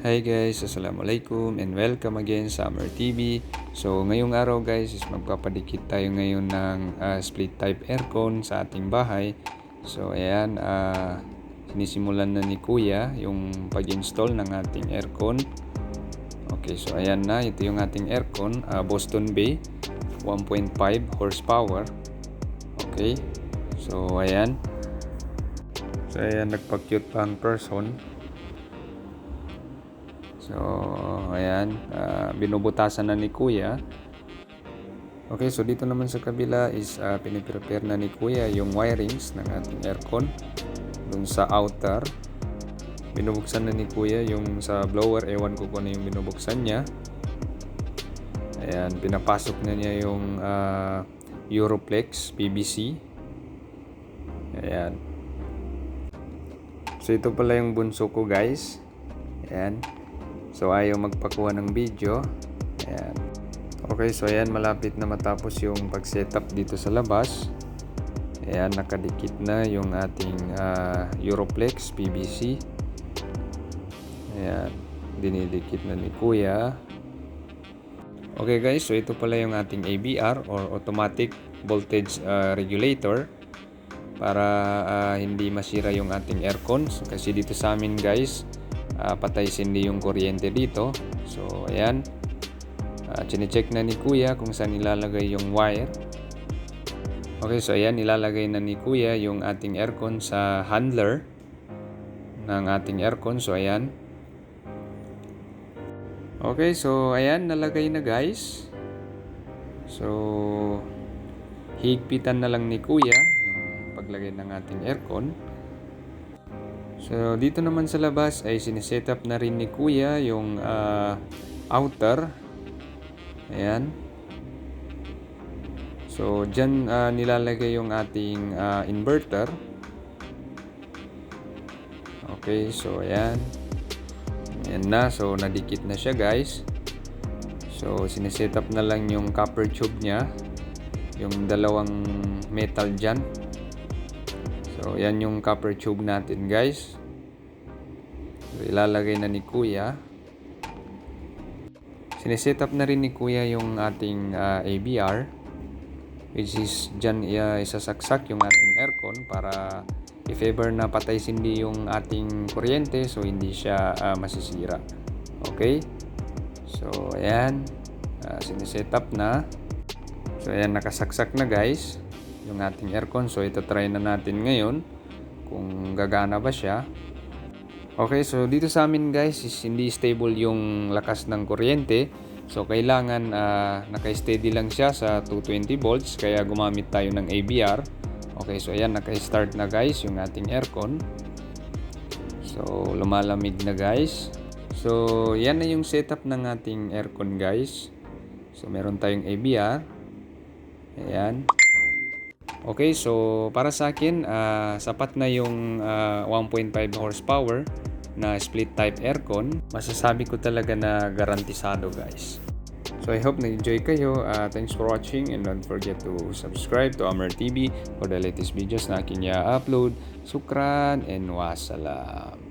Hi guys, Assalamualaikum and welcome again sa Amer TV. So ngayong araw guys is magpapadikit tayo ngayon ng split type aircon sa ating bahay. So ayan, sinisimulan na ni Kuya yung pag-install ng ating aircon. Okay, so ayan na, ito yung ating aircon, Boston Bay 1.5 horsepower. Okay, so ayan. So ayan, nagpa-cute pa ang person. So, ayan, binubutasan na ni Kuya. Okay, so dito naman sa kabila is piniprepare na ni Kuya yung wirings ng ating aircon. Dun sa outer, binubuksan na ni Kuya yung sa blower. Ewan ko kung ano yung binubuksan niya. Ayan, pinapasok na niya yung Europlex PVC. Ayan. So, ito pala yung bunso ko guys. Ayan. So ayaw magpakuha ng video. Ayan. Okay, so ayan, malapit na matapos yung pag-setup dito sa labas. Ayan, nakadikit na yung ating Europlex PVC. Ayan, dinidikit na ni Kuya. Okay guys, so ito pala yung ating AVR or automatic voltage regulator para hindi masira yung ating aircon. So, kasi dito sa amin guys, patay sindi yung kuryente dito. So ayan, chine-check na ni Kuya kung saan ilalagay yung wire. Okay, so ayan, ilalagay na ni Kuya yung ating aircon sa handler ng ating aircon. So ayan. Okay, so ayan, nalagay na guys. So higpitan na lang ni Kuya yung paglagay ng ating aircon. So dito naman sa labas ay siniset up na rin ni Kuya yung outer. Ayan. So dyan nilalagay yung ating inverter. Okay, so ayan. Ayan na, so nadikit na siya guys. So siniset up na lang yung copper tube niya, yung dalawang metal dyan. So, yan yung copper tube natin guys. So, ilalagay na ni Kuya. Siniset up na rin ni Kuya yung ating AVR, which is dyan isasaksak yung ating aircon para if ever na patay sindi yung ating kuryente, so hindi siya masisira. Okay? So, ayan. Siniset up na. So, ayan, nakasaksak na guys yung ating aircon. So ito try na natin ngayon kung gagana ba siya. Okay, so dito sa amin guys is hindi stable yung lakas ng kuryente. So kailangan naka-steady lang siya sa 220 volts, kaya gumamit tayo ng AVR. Okay, so ayan, naka-start na guys yung ating aircon. So lumalamig na guys. So yan na yung setup ng ating aircon guys. So meron tayong AVR. Ayan. Okay, so para sa akin, sapat na yung 1.5 horsepower na split type aircon. Masasabi ko talaga na garantisado guys. So I hope na-enjoy kayo. Thanks for watching and don't forget to subscribe to Amer TV for the latest videos na aking i-upload. Sukran and wassalam.